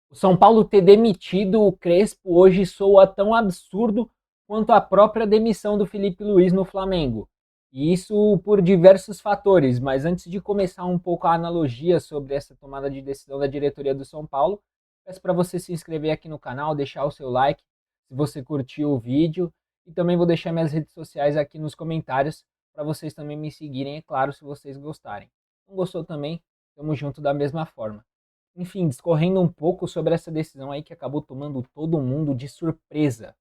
O São Paulo ter demitido o Crespo hoje soa tão absurdo quanto a própria demissão do Felipe Luiz no Flamengo. E isso por diversos fatores, mas antes de começar um pouco a analogia sobre essa tomada de decisão da diretoria do São Paulo, peço para você se inscrever aqui no canal, deixar o seu like se você curtiu o vídeo e também vou deixar minhas redes sociais aqui nos comentários para vocês também me seguirem, é claro, se vocês gostarem. Não gostou também? Tamo junto da mesma forma. Enfim, discorrendo um pouco sobre essa decisão aí que acabou tomando todo mundo de surpresa.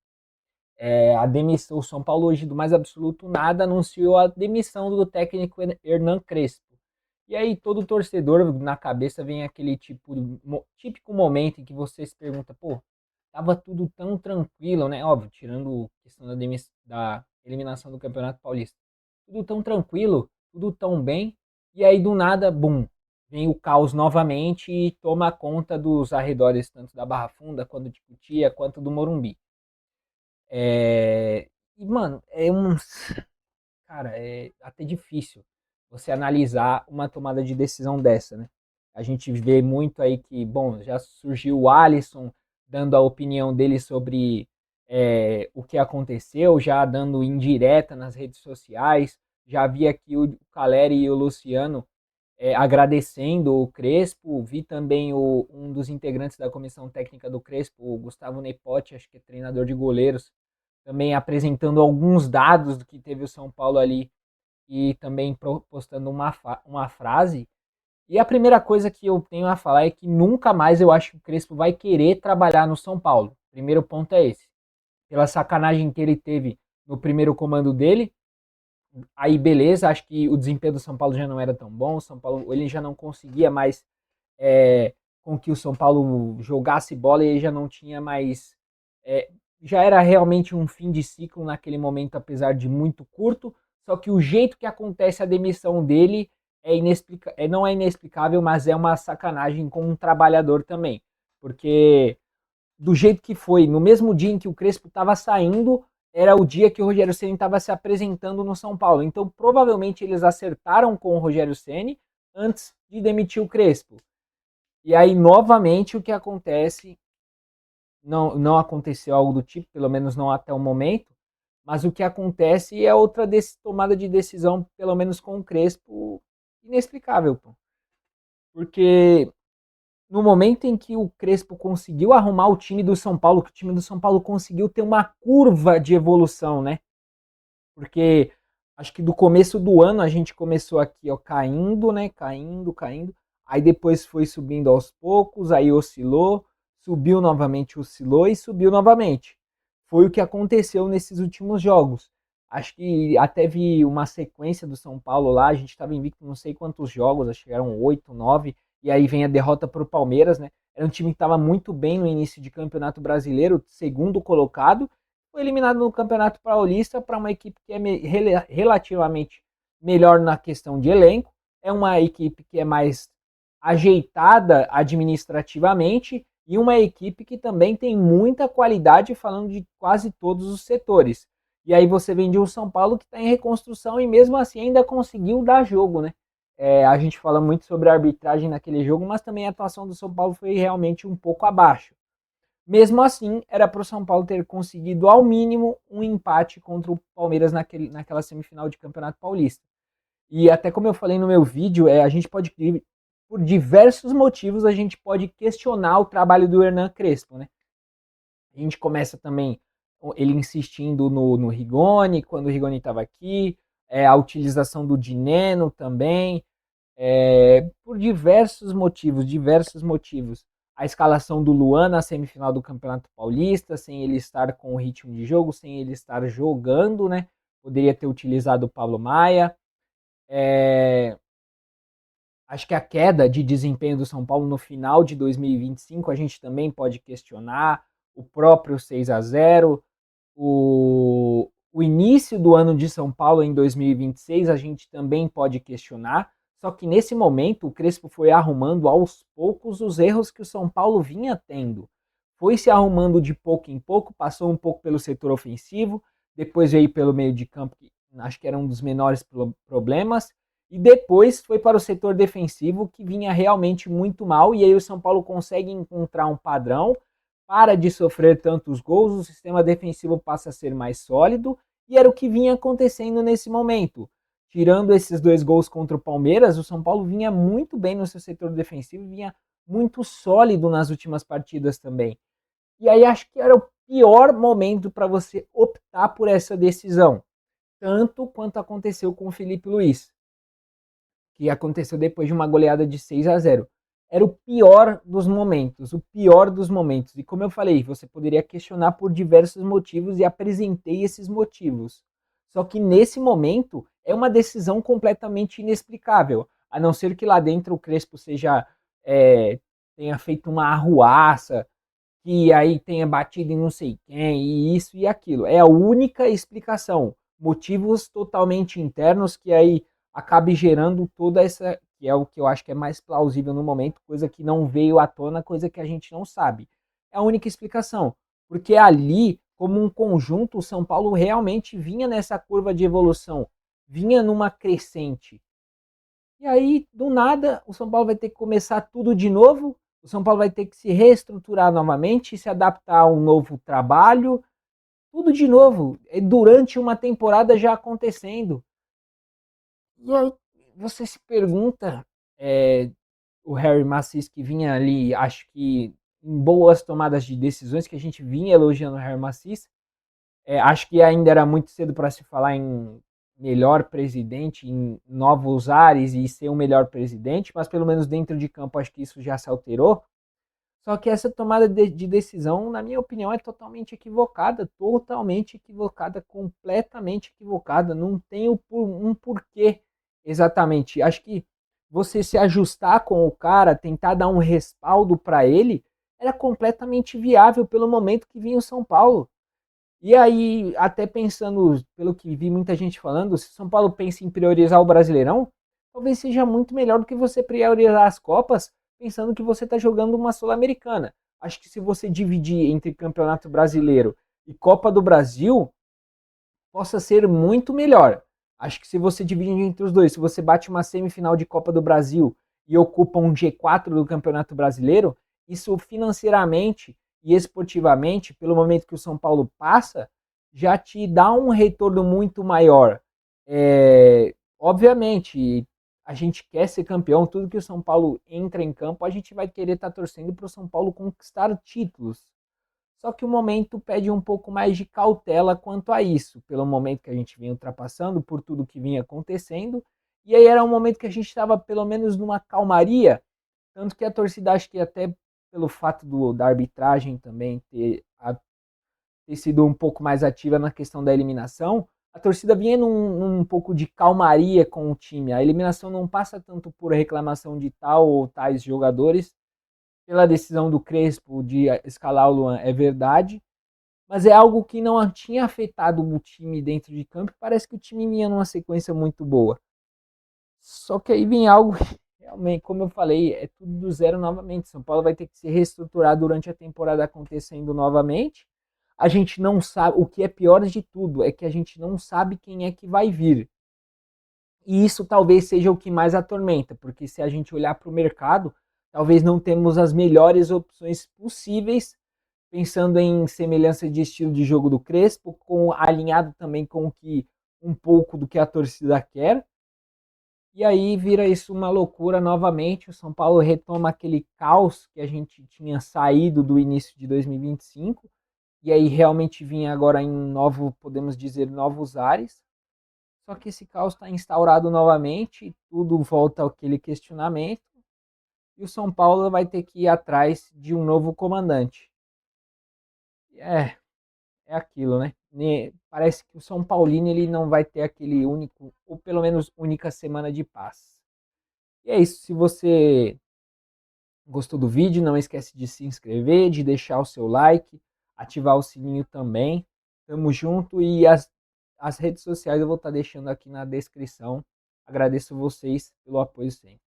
A demissão, o São Paulo hoje do mais absoluto nada anunciou a demissão do técnico Hernan Crespo. E aí todo torcedor na cabeça vem aquele típico momento em que você se pergunta, pô, tava tudo tão tranquilo, né? Óbvio, tirando a questão da eliminação do Campeonato Paulista. Tudo tão tranquilo, tudo tão bem, e aí do nada, bum, vem o caos novamente e toma conta dos arredores, tanto da Barra Funda, quanto de Cutia, quanto do Morumbi. E, mano, cara, é até difícil você analisar uma tomada de decisão dessa, né? A gente vê muito aí que, bom, já surgiu o Alisson dando a opinião dele sobre o que aconteceu, já dando indireta nas redes sociais. Já vi aqui o Caleri e o Luciano agradecendo o Crespo. Vi também um dos integrantes da comissão técnica do Crespo, o Gustavo Nepote, acho que é treinador de goleiros, também apresentando alguns dados do que teve o São Paulo ali e também postando uma frase. E a primeira coisa que eu tenho a falar é que nunca mais eu acho que o Crespo vai querer trabalhar no São Paulo. Primeiro ponto é esse. Pela sacanagem que ele teve no primeiro comando dele, aí beleza, acho que o desempenho do São Paulo já não era tão bom, o São Paulo ele já não conseguia mais com que o São Paulo jogasse bola e ele já não tinha mais. é, Já era realmente um fim de ciclo naquele momento, apesar de muito curto. Só que o jeito que acontece a demissão dele não é inexplicável, mas é uma sacanagem com um trabalhador também. Porque do jeito que foi, no mesmo dia em que o Crespo estava saindo, era o dia que o Rogério Ceni estava se apresentando no São Paulo. Então, provavelmente eles acertaram com o Rogério Ceni antes de demitir o Crespo. E aí, novamente, o que acontece, não aconteceu algo do tipo, pelo menos não até o momento, mas o que acontece é outra tomada de decisão, pelo menos com o Crespo, inexplicável. Pô. Porque no momento em que o Crespo conseguiu arrumar o time do São Paulo, que o time do São Paulo conseguiu ter uma curva de evolução, né? Porque acho que do começo do ano a gente começou aqui, ó, caindo, né? Caindo, caindo. Aí depois foi subindo aos poucos, aí oscilou, subiu novamente, oscilou e subiu novamente. Foi o que aconteceu nesses últimos jogos. Acho que até vi uma sequência do São Paulo lá, a gente estava invicto não sei quantos jogos, acho que eram 8, 9, e aí vem a derrota para o Palmeiras, né? Era um time que estava muito bem no início de Campeonato Brasileiro, segundo colocado, foi eliminado no Campeonato Paulista para uma equipe que é relativamente melhor na questão de elenco, é uma equipe que é mais ajeitada administrativamente e uma equipe que também tem muita qualidade falando de quase todos os setores. E aí você vem de um São Paulo que está em reconstrução e mesmo assim ainda conseguiu dar jogo, né? A gente fala muito sobre a arbitragem naquele jogo, mas também a atuação do São Paulo foi realmente um pouco abaixo. Mesmo assim, era para o São Paulo ter conseguido, ao mínimo, um empate contra o Palmeiras naquela semifinal de Campeonato Paulista. E até como eu falei no meu vídeo, a gente pode, por diversos motivos, a gente pode questionar o trabalho do Hernan Crespo, né? A gente começa também ele insistindo no Rigoni, quando o Rigoni estava aqui, a utilização do Dineno também, por diversos motivos, diversos motivos. A escalação do Luan na semifinal do Campeonato Paulista, sem ele estar com o ritmo de jogo, sem ele estar jogando, né? Poderia ter utilizado o Pablo Maia. Acho que a queda de desempenho do São Paulo no final de 2025 a gente também pode questionar. O próprio 6-0, o início do ano de São Paulo em 2026 a gente também pode questionar. Só que nesse momento o Crespo foi arrumando aos poucos os erros que o São Paulo vinha tendo. Foi se arrumando de pouco em pouco, passou um pouco pelo setor ofensivo, depois veio pelo meio de campo, que acho que era um dos menores problemas, e depois foi para o setor defensivo, que vinha realmente muito mal, e aí o São Paulo consegue encontrar um padrão, para de sofrer tantos gols, o sistema defensivo passa a ser mais sólido, e era o que vinha acontecendo nesse momento. Tirando esses 2 gols contra o Palmeiras, o São Paulo vinha muito bem no seu setor defensivo, vinha muito sólido nas últimas partidas também. E aí acho que era o pior momento para você optar por essa decisão, tanto quanto aconteceu com o Felipe Luiz, que aconteceu depois de uma goleada de 6-0. Era o pior dos momentos, o pior dos momentos. E como eu falei, você poderia questionar por diversos motivos e apresentei esses motivos. Só que nesse momento é uma decisão completamente inexplicável, a não ser que lá dentro o Crespo seja tenha feito uma arruaça, que aí tenha batido em não sei quem, e isso e aquilo. É a única explicação. Motivos totalmente internos que aí acabe gerando toda essa, que é o que eu acho que é mais plausível no momento, coisa que não veio à tona, coisa que a gente não sabe. É a única explicação. Porque ali, como um conjunto, o São Paulo realmente vinha nessa curva de evolução, vinha numa crescente. E aí, do nada, o São Paulo vai ter que começar tudo de novo. O São Paulo vai ter que se reestruturar novamente, se adaptar a um novo trabalho, tudo de novo, durante uma temporada já acontecendo. E aí você se pergunta, o Harry Macis que vinha ali, acho que em boas tomadas de decisões, que a gente vinha elogiando o Harry Macis, acho que ainda era muito cedo para se falar em melhor presidente, em novos ares e ser um melhor presidente, mas pelo menos dentro de campo acho que isso já se alterou. Só que essa tomada de decisão, na minha opinião, é totalmente equivocada, completamente equivocada. Não tem um porquê exatamente. Acho que você se ajustar com o cara, tentar dar um respaldo para ele, era completamente viável pelo momento que vinha o São Paulo. E aí, até pensando, pelo que vi muita gente falando, se o São Paulo pensa em priorizar o Brasileirão, talvez seja muito melhor do que você priorizar as Copas, pensando que você está jogando uma Sul-Americana. Acho que se você dividir entre Campeonato Brasileiro e Copa do Brasil, possa ser muito melhor. Acho que se você dividir entre os dois, se você bate uma semifinal de Copa do Brasil e ocupa um G4 do Campeonato Brasileiro, isso financeiramente e esportivamente, pelo momento que o São Paulo passa, já te dá um retorno muito maior. Obviamente, a gente quer ser campeão, tudo que o São Paulo entra em campo, a gente vai querer estar torcendo para o São Paulo conquistar títulos. Só que o momento pede um pouco mais de cautela quanto a isso, pelo momento que a gente vinha ultrapassando, por tudo que vinha acontecendo. E aí era um momento que a gente estava pelo menos numa calmaria, tanto que a torcida, acho que até pelo fato da arbitragem também ter sido um pouco mais ativa na questão da eliminação, a torcida vinha num pouco de calmaria com o time. A eliminação não passa tanto por reclamação de tal ou tais jogadores, pela decisão do Crespo de escalar o Luan, é verdade, mas é algo que não tinha afetado o time dentro de campo. Parece que o time vinha numa sequência muito boa. Só que aí vem algo, realmente, como eu falei, é tudo do zero novamente. São Paulo vai ter que se reestruturar durante a temporada acontecendo novamente. A gente não sabe, o que é pior de tudo é que a gente não sabe quem é que vai vir. E isso talvez seja o que mais atormenta, porque se a gente olhar para o mercado, talvez não temos as melhores opções possíveis, pensando em semelhança de estilo de jogo do Crespo, alinhado também com o que um pouco do que a torcida quer. E aí vira isso uma loucura novamente. O São Paulo retoma aquele caos que a gente tinha saído do início de 2025. E aí realmente vinha agora em novo, podemos dizer, novos ares. Só que esse caos está instaurado novamente, tudo volta àquele questionamento, e o São Paulo vai ter que ir atrás de um novo comandante. É aquilo, né? Parece que o São Paulino ele não vai ter aquele único, ou pelo menos única semana de paz. E é isso. Se você gostou do vídeo, não esquece de se inscrever, de deixar o seu like, ativar o sininho também. Tamo junto e as redes sociais eu vou estar deixando aqui na descrição. Agradeço vocês pelo apoio sempre.